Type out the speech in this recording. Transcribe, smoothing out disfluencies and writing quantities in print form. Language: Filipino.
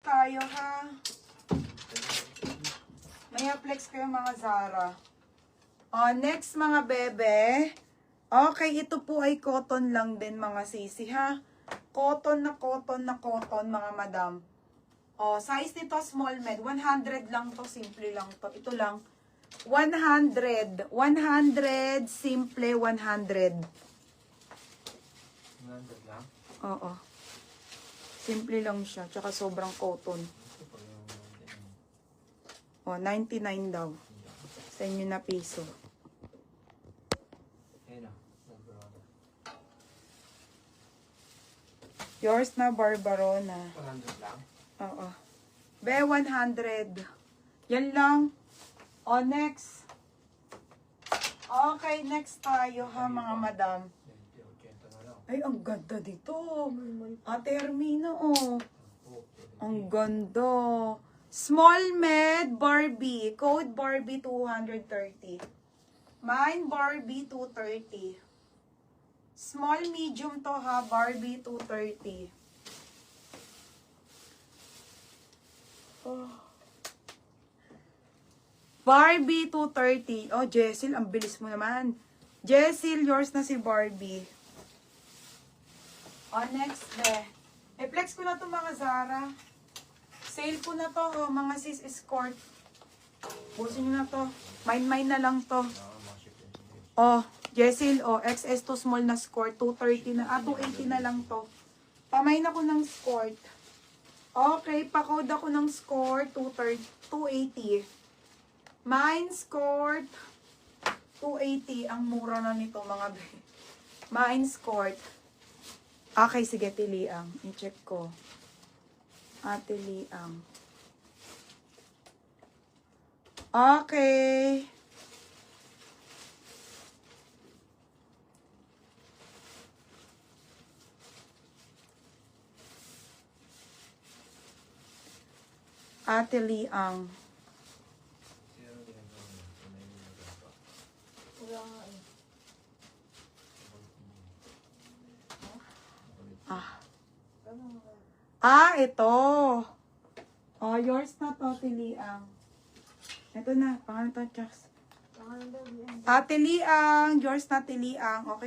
Tayo ha. May flex kayo mga Zara. Next mga bebe. Okay, ito po ay cotton lang din mga sisi ha. Cotton na cotton na cotton mga madam. Size nito small med. 100 lang to. Simple lang to. Ito lang. 100. 100. Simple 100. 100 lang? Oo. Simple lang siya. Tsaka sobrang cotton. 99 daw. Sa inyo na piso. Ayun na. Yours na, Barbarona. 100 lang? Oo. Be, 100. Yan lang. Next. Okay, next tayo ha, mga madam. 80 na lang. Ay, ang ganda dito. Ate Hermina, Ang ganda. Small med Barbie. Code Barbie 230. Mine Barbie 230. Small medium to ha, Barbie 230. Barbie 230. Jessil, ang bilis mo naman. Jessil, yours na si Barbie. Next flex ko na to mga Zara. Sale ko na to, mga sis escort. Busin nyo na to. Mine na lang to. Jessil, XS to small na skirt. 230 na, 280 na lang to. Pamain ako ng skirt. Okay, pa-code ako ng score, 280. Mine skirt, 280. Ang mura na nito, mga be. Mine skirt. Okay, sige, tiliang. I-check ko. Tiliang. Okay. Tiliang. Ito. Yours na to, tiliang. Ito na, pangalan to, Chucks. Tiliang, yours na tiliang. Okay.